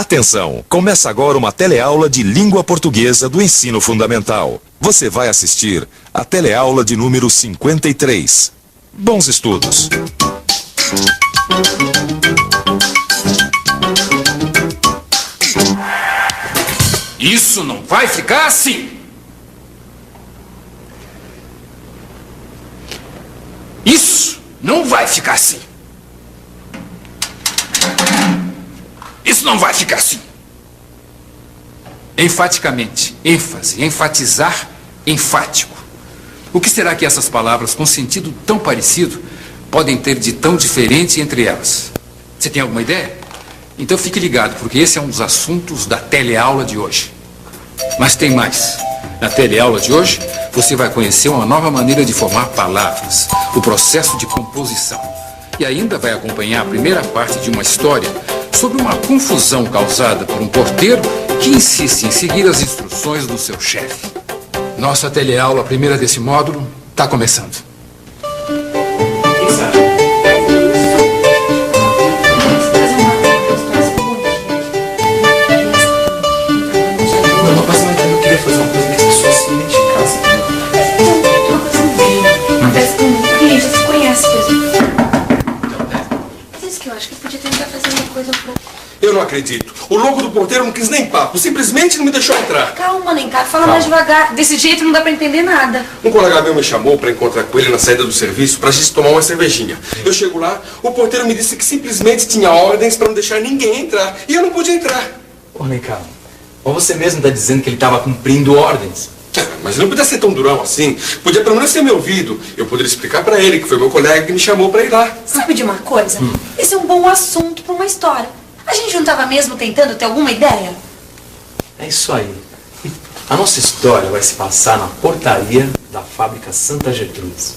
Atenção! Começa agora uma teleaula de língua portuguesa do ensino fundamental. Você vai assistir a teleaula de número 53. Bons estudos! Isso não vai ficar assim! Isso não vai ficar assim! Isso não vai ficar assim! Enfaticamente, ênfase, enfatizar, enfático. O que será que essas palavras com sentido tão parecido podem ter de tão diferente entre elas? Você tem alguma ideia? Então fique ligado, porque esse é um dos assuntos da teleaula de hoje. Mas tem mais. Na teleaula de hoje, você vai conhecer uma nova maneira de formar palavras, o processo de composição. E ainda vai acompanhar a primeira parte de uma história sobre uma confusão causada por um porteiro que insiste em seguir as instruções do seu chefe. Nossa teleaula, a primeira desse módulo, está começando. Eu não acredito. O louco do porteiro não quis nem papo, simplesmente não me deixou entrar. Calma, Alencar, fala mais devagar. Desse jeito não dá pra entender nada. Um colega meu me chamou pra encontrar com ele na saída do serviço pra gente tomar uma cervejinha. Eu chego lá, o porteiro me disse que simplesmente tinha ordens pra não deixar ninguém entrar. E eu não pude entrar. Ô, Alencar, ou você mesmo tá dizendo que ele tava cumprindo ordens? Mas ele não podia ser tão durão assim. Podia pelo menos ter me ouvido. Eu poderia explicar pra ele que foi meu colega que me chamou pra ir lá. Sabe de uma coisa? Esse é um bom assunto pra uma história. A gente não estava mesmo tentando ter alguma ideia? É isso aí. A nossa história vai se passar na portaria da fábrica Santa Gertrudes.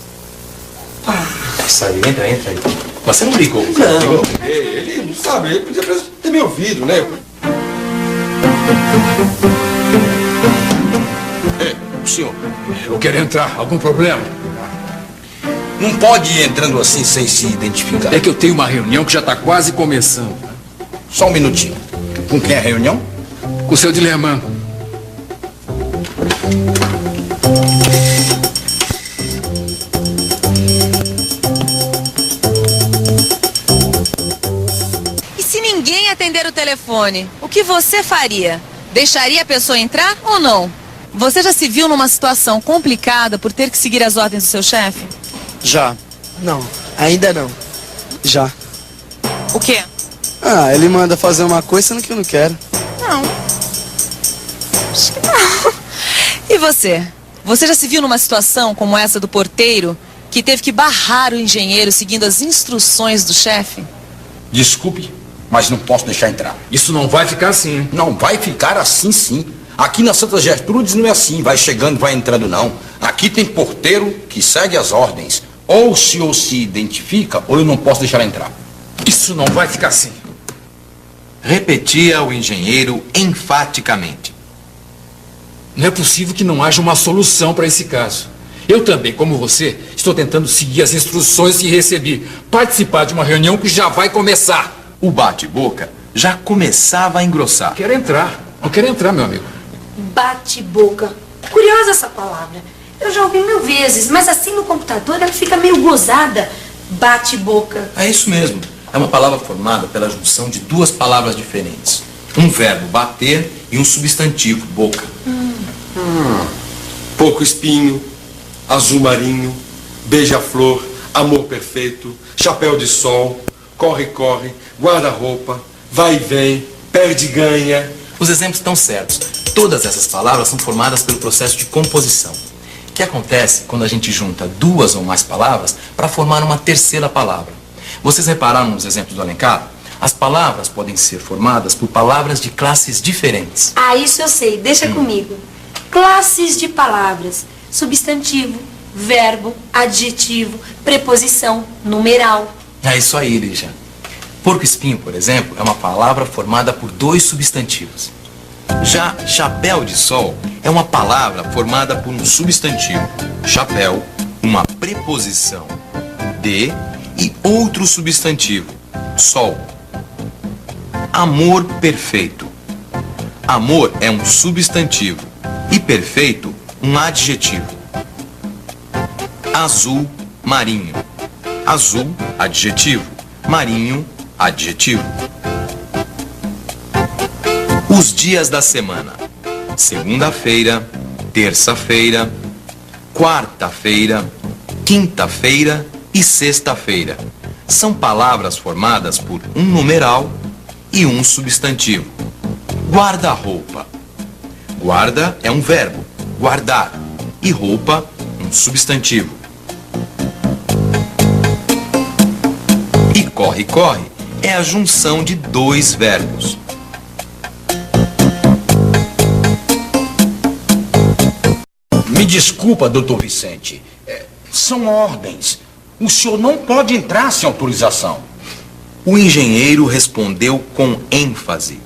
É isso aí, entra aí. Mas você não ligou? Não. Ele, sabe, ele podia ter me ouvido, né? Senhor, eu quero entrar. Algum problema? Não pode ir entrando assim sem se identificar. É que eu tenho uma reunião que já está quase começando. Só um minutinho. Com quem é a reunião? Com o seu Dilermano. E se ninguém atender o telefone, o que você faria? Deixaria a pessoa entrar ou não? Você já se viu numa situação complicada por ter que seguir as ordens do seu chefe? Já. Não, ainda não. Já. O quê? Ele manda fazer uma coisa sendo que eu não quero. Não. Acho que não. E você? Você já se viu numa situação como essa do porteiro que teve que barrar o engenheiro seguindo as instruções do chefe? Desculpe, mas não posso deixar entrar. Isso não vai ficar assim, hein? Não vai ficar assim, sim. Aqui na Santa Gertrudes não é assim, vai chegando, vai entrando, não. Aqui tem porteiro que segue as ordens. Ou o senhor se identifica, ou eu não posso deixar entrar. Isso não vai ficar assim. Repetia o engenheiro enfaticamente. Não é possível que não haja uma solução para esse caso. Eu também, como você, estou tentando seguir as instruções que recebi. Participar de uma reunião que já vai começar. O bate-boca já começava a engrossar. Eu quero entrar, meu amigo. Bate-boca. Curiosa essa palavra. Eu já ouvi 1000 vezes, mas assim no computador ela fica meio gozada. Bate-boca. É isso mesmo. É uma palavra formada pela junção de duas palavras diferentes. Um verbo, bater, e um substantivo, boca. Pouco espinho, azul marinho, beija-flor, amor perfeito, chapéu de sol, corre-corre, guarda-roupa, vai e vem, perde e ganha. Os exemplos estão certos. Todas essas palavras são formadas pelo processo de composição, que acontece quando a gente junta duas ou mais palavras para formar uma terceira palavra. Vocês repararam nos exemplos do Alencar? As palavras podem ser formadas por palavras de classes diferentes. Isso eu sei, deixa comigo. Classes de palavras. Substantivo, verbo, adjetivo, preposição, numeral. É isso aí, Lígia. Porco-espinho, por exemplo, é uma palavra formada por 2 substantivos. Já chapéu de sol é uma palavra formada por um substantivo, chapéu, uma preposição, de, e outro substantivo, sol. Amor perfeito. Amor é um substantivo e perfeito um adjetivo. Azul marinho. Azul, adjetivo. Marinho, adjetivo. Os dias da semana: segunda-feira, terça-feira, quarta-feira, quinta-feira e sexta-feira. São palavras formadas por um numeral e um substantivo. Guarda-roupa. Guarda é um verbo, guardar, e roupa, um substantivo. E corre-corre é a junção de dois verbos. Me desculpa, doutor Vicente. São ordens. O senhor não pode entrar sem autorização. O engenheiro respondeu com ênfase.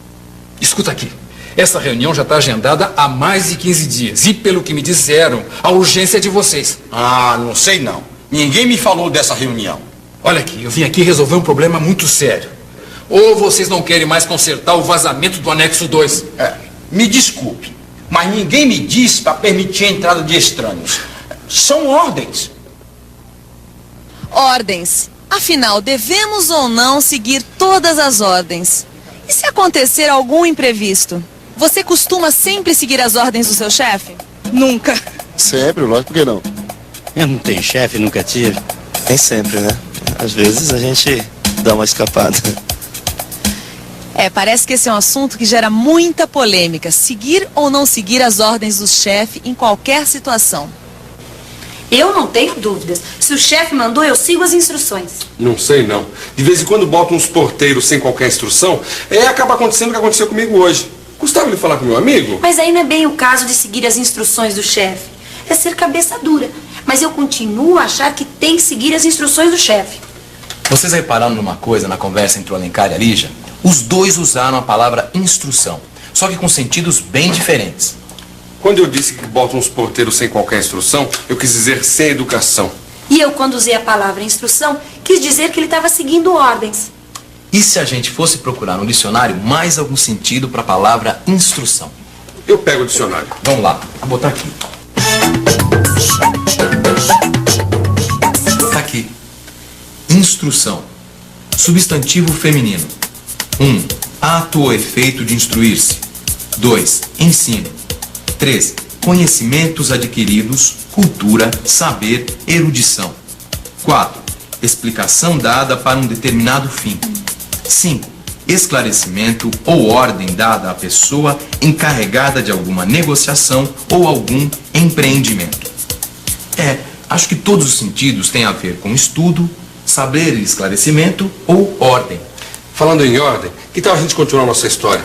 Escuta aqui. Essa reunião já está agendada há mais de 15 dias. E pelo que me disseram, a urgência é de vocês. Ah, não sei não. Ninguém me falou dessa reunião. Olha aqui, eu vim aqui resolver um problema muito sério. Ou vocês não querem mais consertar o vazamento do anexo 2? Me desculpe, mas ninguém me disse para permitir a entrada de estranhos. São ordens. Ordens. Afinal, devemos ou não seguir todas as ordens? E se acontecer algum imprevisto? Você costuma sempre seguir as ordens do seu chefe? Nunca. Sempre, lógico que não. Eu não tenho chefe, nunca tive. Nem sempre, né? Às vezes a gente dá uma escapada. Parece que esse é um assunto que gera muita polêmica. Seguir ou não seguir as ordens do chefe em qualquer situação. Eu não tenho dúvidas. Se o chefe mandou, eu sigo as instruções. Não sei não. De vez em quando botam uns porteiros sem qualquer instrução, acaba acontecendo o que aconteceu comigo hoje. Custava lhe falar com meu amigo? Mas aí não é bem o caso de seguir as instruções do chefe. É ser cabeça dura. Mas eu continuo a achar que tem que seguir as instruções do chefe. Vocês repararam numa coisa na conversa entre o Alencar e a Lígia? Os dois usaram a palavra instrução, só que com sentidos bem diferentes. Quando eu disse que botam uns porteiros sem qualquer instrução, eu quis dizer sem educação. E eu, quando usei a palavra instrução, quis dizer que ele estava seguindo ordens. E se a gente fosse procurar no dicionário mais algum sentido para a palavra instrução? Eu pego o dicionário. Vamos lá, vou botar aqui. Tá aqui. Instrução. Substantivo feminino. 1. Ato ou efeito de instruir-se. 2. Ensino. 3. Conhecimentos adquiridos, cultura, saber, erudição. 4. Explicação dada para um determinado fim. 5. Esclarecimento ou ordem dada à pessoa encarregada de alguma negociação ou algum empreendimento. Acho que todos os sentidos têm a ver com estudo, saber e esclarecimento ou ordem. Falando em ordem, que tal a gente continuar nossa história?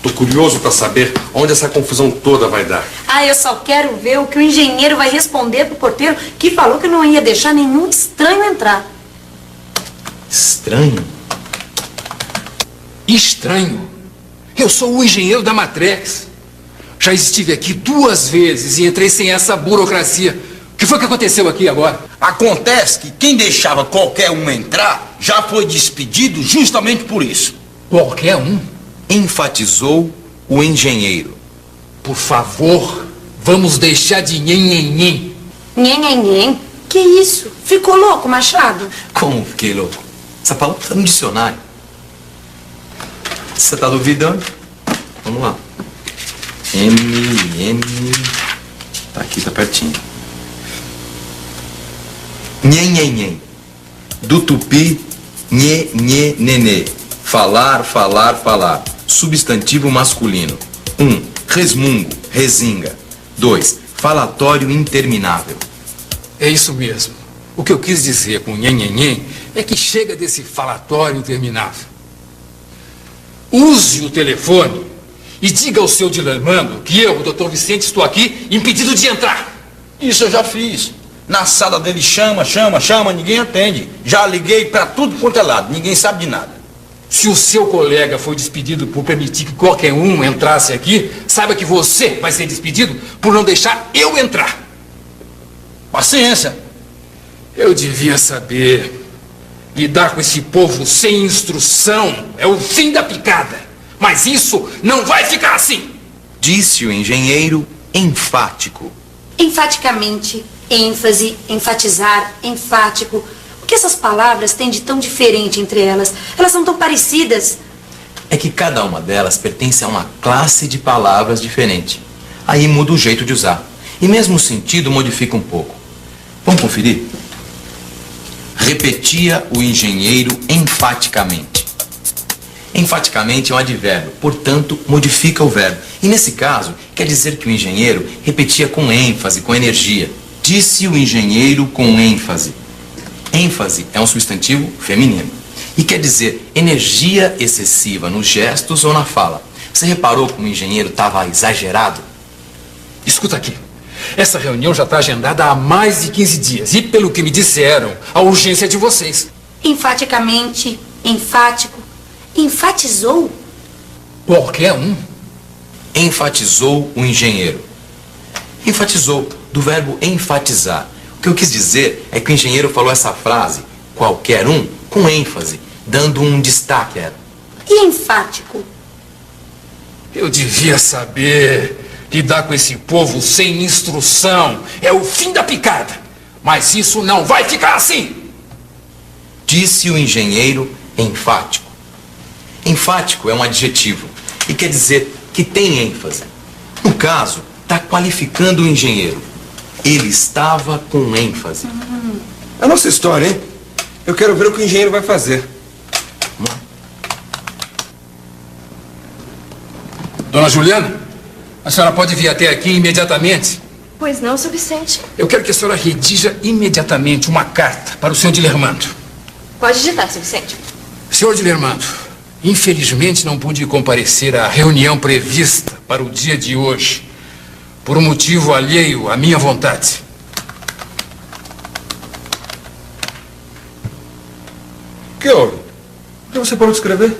Tô curioso para saber onde essa confusão toda vai dar. Eu só quero ver o que o engenheiro vai responder pro porteiro que falou que não ia deixar nenhum estranho entrar. Estranho? Estranho? Eu sou o engenheiro da Matrex. Já estive aqui 2 vezes e entrei sem essa burocracia. O que foi que aconteceu aqui agora? Acontece que quem deixava qualquer um entrar já foi despedido justamente por isso. Qualquer um? Enfatizou o engenheiro. Por favor, vamos deixar de nhen. Nhen? Que isso? Ficou louco, Machado? Como fiquei louco? Essa palavra está no dicionário. Você está duvidando? Vamos lá. Tá aqui, tá pertinho. Nhen. Do tupi, nhe, nenê. Falar. Substantivo masculino. 1. Resmungo, resinga. 2. Falatório interminável. É isso mesmo. O que eu quis dizer com nhen é que chega desse falatório interminável. Use o telefone e diga ao seu dilermando que eu, o Dr. Vicente, estou aqui impedido de entrar. Isso eu já fiz. Na sala dele chama, ninguém atende. Já liguei para tudo quanto é lado, ninguém sabe de nada. Se o seu colega foi despedido por permitir que qualquer um entrasse aqui, saiba que você vai ser despedido por não deixar eu entrar. Paciência. Eu devia saber. Lidar com esse povo sem instrução é o fim da picada. Mas isso não vai ficar assim. Disse o engenheiro enfático. Enfaticamente, ênfase, enfatizar, enfático. O que essas palavras têm de tão diferente entre elas? Elas são tão parecidas. É que cada uma delas pertence a uma classe de palavras diferente. Aí muda o jeito de usar. E mesmo o sentido modifica um pouco. Vamos conferir? Repetia o engenheiro enfaticamente. Enfaticamente é um advérbio, portanto, modifica o verbo. E nesse caso, quer dizer que o engenheiro repetia com ênfase, com energia. Disse o engenheiro com ênfase. ênfase é um substantivo feminino e quer dizer energia excessiva nos gestos ou na fala. Você reparou como o engenheiro estava exagerado? Escuta aqui. Essa reunião já está agendada há mais de 15 dias. E pelo que me disseram, a urgência é de vocês. Enfaticamente, enfático, enfatizou? Qualquer um. Enfatizou o engenheiro. Enfatizou, do verbo enfatizar. O que eu quis dizer é que o engenheiro falou essa frase, qualquer um, com ênfase, dando um destaque a ela. E enfático? Eu devia saber. Lidar com esse povo sem instrução é o fim da picada. Mas isso não vai ficar assim. Disse o engenheiro enfático. Enfático é um adjetivo e quer dizer que tem ênfase. No caso, está qualificando o engenheiro. Ele estava com ênfase. A nossa história, hein? Eu quero ver o que o engenheiro vai fazer. Dona Juliana, a senhora pode vir até aqui imediatamente? Pois não, Sr. Vicente. Eu quero que a senhora redija imediatamente uma carta para o senhor Dilermando. Pode digitar, Sr. Vicente. Senhor Dilermando, infelizmente não pude comparecer à reunião prevista para o dia de hoje, por um motivo alheio à minha vontade. O que houve? Por que você parou de escrever?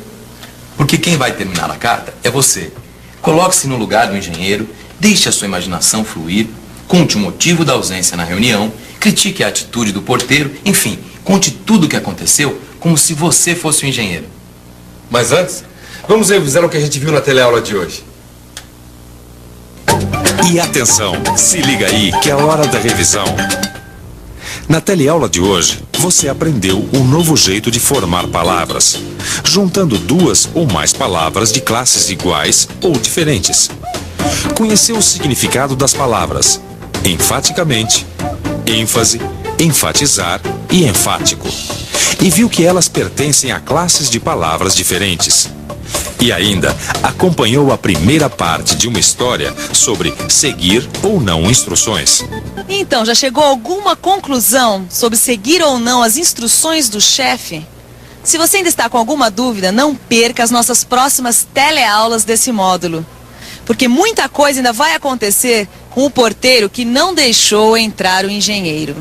Porque quem vai terminar a carta é você. Coloque-se no lugar do engenheiro, deixe a sua imaginação fluir, conte o motivo da ausência na reunião, critique a atitude do porteiro, enfim, conte tudo o que aconteceu como se você fosse o engenheiro. Mas antes, vamos revisar o que a gente viu na teleaula de hoje. E atenção, se liga aí que é a hora da revisão. Na teleaula de hoje, você aprendeu um novo jeito de formar palavras, juntando duas ou mais palavras de classes iguais ou diferentes. Conheceu o significado das palavras enfaticamente, ênfase, enfatizar e enfático. E viu que elas pertencem a classes de palavras diferentes. E ainda acompanhou a primeira parte de uma história sobre seguir ou não instruções. Então, já chegou a alguma conclusão sobre seguir ou não as instruções do chefe? Se você ainda está com alguma dúvida, não perca as nossas próximas teleaulas desse módulo. Porque muita coisa ainda vai acontecer com o porteiro que não deixou entrar o engenheiro.